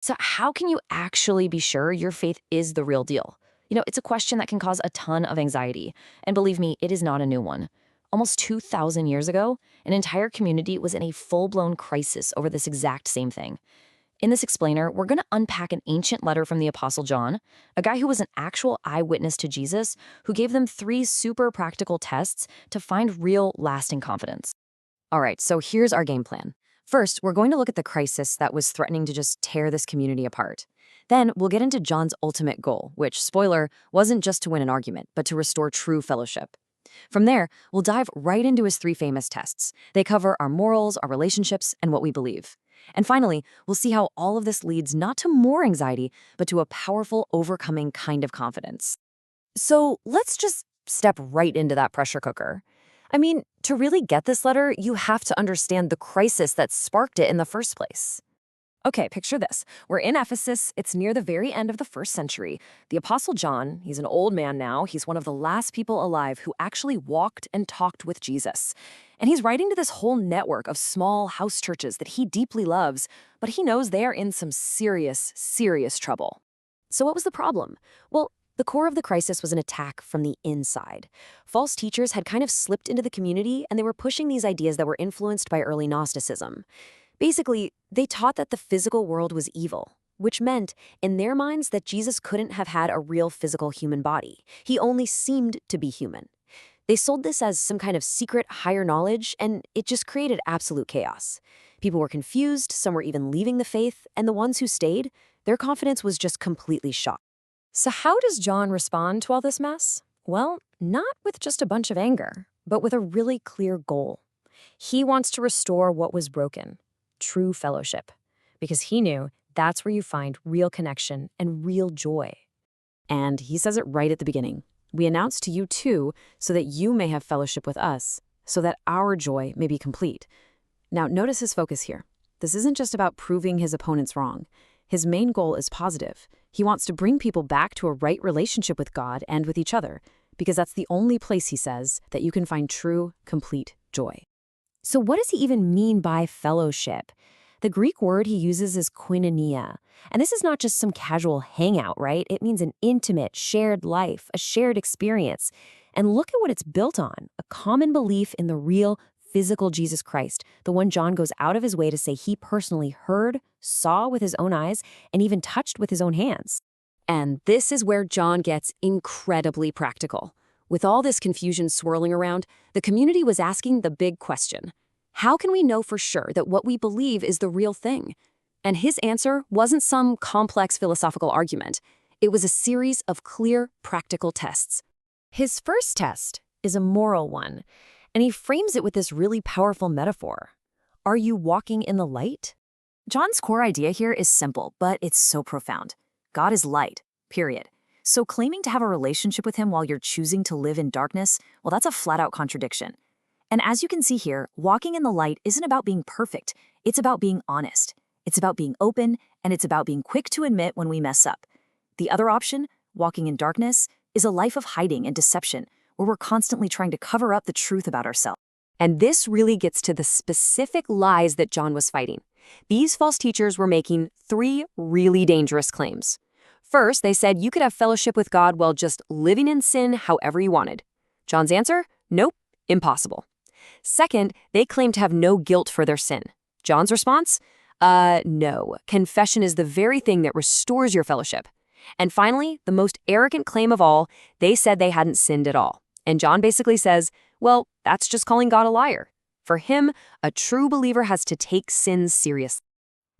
So how can you actually be sure your faith is the real deal? It's a question that can cause a ton of anxiety. And believe me, it is not a new one. Almost 2,000 years ago, an entire community was in a full-blown crisis over this exact same thing. In this explainer, we're going to unpack an ancient letter from the Apostle John, a guy who was an actual eyewitness to Jesus, who gave them 3 super practical tests to find real, lasting confidence. All right, so here's our game plan. First, we're going to look at the crisis that was threatening to just tear this community apart. Then, we'll get into John's ultimate goal, which, spoiler, wasn't just to win an argument, but to restore true fellowship. From there, we'll dive right into his 3 famous tests. They cover our morals, our relationships, and what we believe. And finally, we'll see how all of this leads not to more anxiety, but to a powerful, overcoming kind of confidence. So let's just step right into that pressure cooker. I mean, to really get this letter, you have to understand the crisis that sparked it in the first place. Okay, picture this. We're in Ephesus. It's near the very end of the 1st century. The Apostle John, he's an old man now. He's one of the last people alive who actually walked and talked with Jesus. And he's writing to this whole network of small house churches that he deeply loves, but he knows they are in some serious, serious trouble. So what was the problem? Well, the core of the crisis was an attack from the inside. False teachers had kind of slipped into the community, and they were pushing these ideas that were influenced by early Gnosticism. Basically, they taught that the physical world was evil, which meant, in their minds, that Jesus couldn't have had a real physical human body. He only seemed to be human. They sold this as some kind of secret higher knowledge, and it just created absolute chaos. People were confused, some were even leaving the faith, and the ones who stayed, their confidence was just completely shot. So how does John respond to all this mess? Well, not with just a bunch of anger, but with a really clear goal. He wants to restore what was broken, true fellowship, because he knew that's where you find real connection and real joy. And he says it right at the beginning. We announce to you too, so that you may have fellowship with us, so that our joy may be complete. Now, notice his focus here. This isn't just about proving his opponents wrong. His main goal is positive. He wants to bring people back to a right relationship with God and with each other, because that's the only place, he says, that you can find true, complete joy. So what does he even mean by fellowship? The Greek word he uses is koinonia. And this is not just some casual hangout, right? It means an intimate, shared life, a shared experience. And look at what it's built on, a common belief in the real, physical Jesus Christ, the one John goes out of his way to say he personally heard, saw with his own eyes, and even touched with his own hands. And this is where John gets incredibly practical. With all this confusion swirling around, the community was asking the big question. How can we know for sure that what we believe is the real thing? And his answer wasn't some complex philosophical argument. It was a series of clear, practical tests. His first test is a moral one, and he frames it with this really powerful metaphor. Are you walking in the light? John's core idea here is simple, but it's so profound. God is light, period. So claiming to have a relationship with him while you're choosing to live in darkness, well, that's a flat-out contradiction. And as you can see here, walking in the light isn't about being perfect. It's about being honest. It's about being open, and it's about being quick to admit when we mess up. The other option, walking in darkness, is a life of hiding and deception, where we're constantly trying to cover up the truth about ourselves. And this really gets to the specific lies that John was fighting. These false teachers were making 3 really dangerous claims. First, they said you could have fellowship with God while just living in sin however you wanted. John's answer? Nope, impossible. Second, they claimed to have no guilt for their sin. John's response? No. Confession is the very thing that restores your fellowship. And finally, the most arrogant claim of all, they said they hadn't sinned at all. And John basically says, well, that's just calling God a liar. For him, a true believer has to take sins seriously.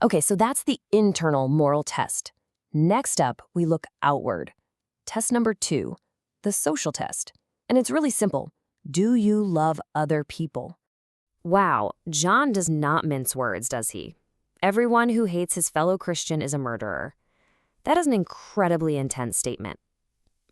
Okay, so that's the internal moral test. Next up, we look outward. Test number 2, the social test. And it's really simple. Do you love other people? Wow, John does not mince words, does he? Everyone who hates his fellow Christian is a murderer. That is an incredibly intense statement.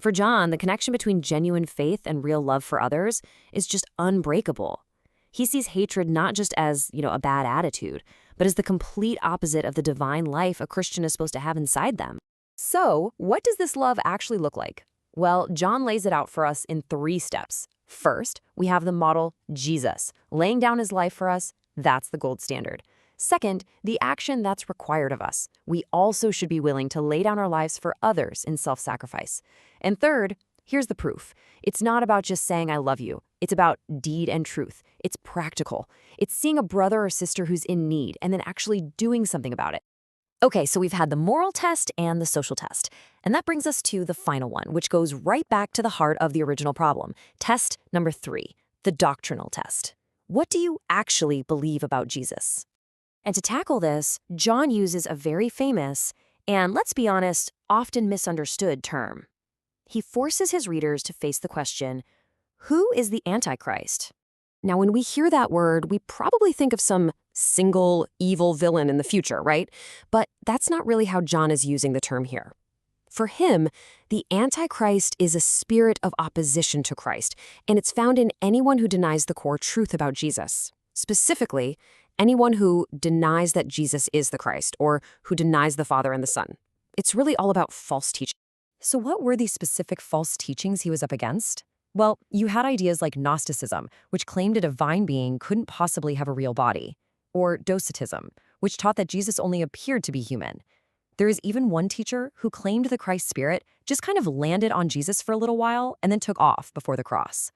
For John, the connection between genuine faith and real love for others is just unbreakable. He sees hatred not just as, a bad attitude, but as the complete opposite of the divine life a Christian is supposed to have inside them. So, what does this love actually look like? Well, John lays it out for us in 3 steps. First, we have the model Jesus, laying down his life for us. That's the gold standard. Second, the action that's required of us. We also should be willing to lay down our lives for others in self-sacrifice. And third, here's the proof. It's not about just saying I love you. It's about deed and truth. It's practical. It's seeing a brother or sister who's in need and then actually doing something about it. Okay, so we've had the moral test and the social test. And that brings us to the final one, which goes right back to the heart of the original problem. Test number 3, the doctrinal test. What do you actually believe about Jesus? And to tackle this, John uses a very famous, and let's be honest, often misunderstood term. He forces his readers to face the question, who is the Antichrist? Now, when we hear that word, we probably think of some single evil villain in the future, right? But that's not really how John is using the term here. For him, the Antichrist is a spirit of opposition to Christ, and it's found in anyone who denies the core truth about Jesus. Specifically, anyone who denies that Jesus is the Christ, or who denies the Father and the Son. It's really all about false teaching. So what were these specific false teachings he was up against? Well, you had ideas like Gnosticism, which claimed a divine being couldn't possibly have a real body, or Docetism, which taught that Jesus only appeared to be human. There is even one teacher who claimed the Christ spirit just kind of landed on Jesus for a little while and then took off before the cross.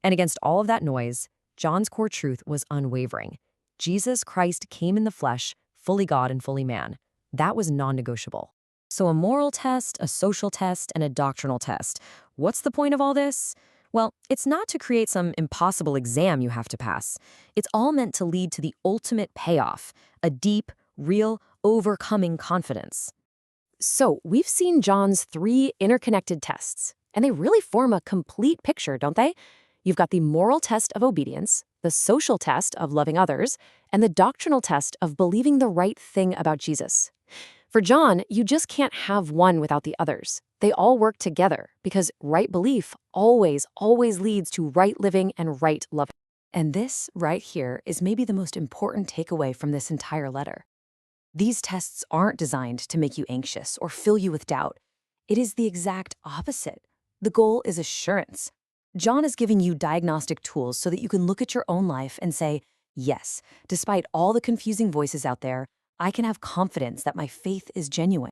And against all of that noise, John's core truth was unwavering. Jesus Christ came in the flesh, fully God and fully man. That was non-negotiable. So a moral test, a social test, and a doctrinal test. What's the point of all this? Well, it's not to create some impossible exam you have to pass. It's all meant to lead to the ultimate payoff, a deep, real, overcoming confidence. So we've seen John's 3 interconnected tests, and they really form a complete picture, don't they? You've got the moral test of obedience, the social test of loving others, and the doctrinal test of believing the right thing about Jesus. For John, you just can't have one without the others. They all work together because right belief always leads to right living and right loving. And this right here is maybe the most important takeaway from this entire letter. These tests aren't designed to make you anxious or fill you with doubt. It is the exact opposite. The goal is assurance. John is giving you diagnostic tools so that you can look at your own life and say, yes, despite all the confusing voices out there, I can have confidence that my faith is genuine.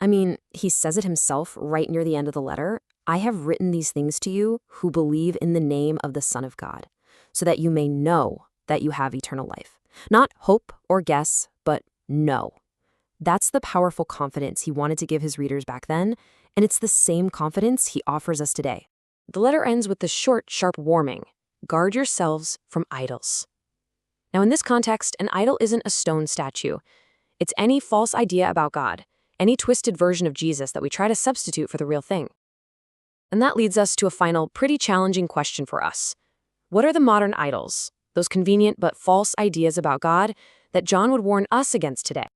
I mean, he says it himself right near the end of the letter. I have written these things to you who believe in the name of the Son of God, so that you may know that you have eternal life. Not hope or guess, but know. That's the powerful confidence he wanted to give his readers back then, and it's the same confidence he offers us today. The letter ends with the short, sharp warning, guard yourselves from idols. Now, in this context, an idol isn't a stone statue. It's any false idea about God, any twisted version of Jesus that we try to substitute for the real thing. And that leads us to a final, pretty challenging question for us. What are the modern idols, those convenient but false ideas about God that John would warn us against today?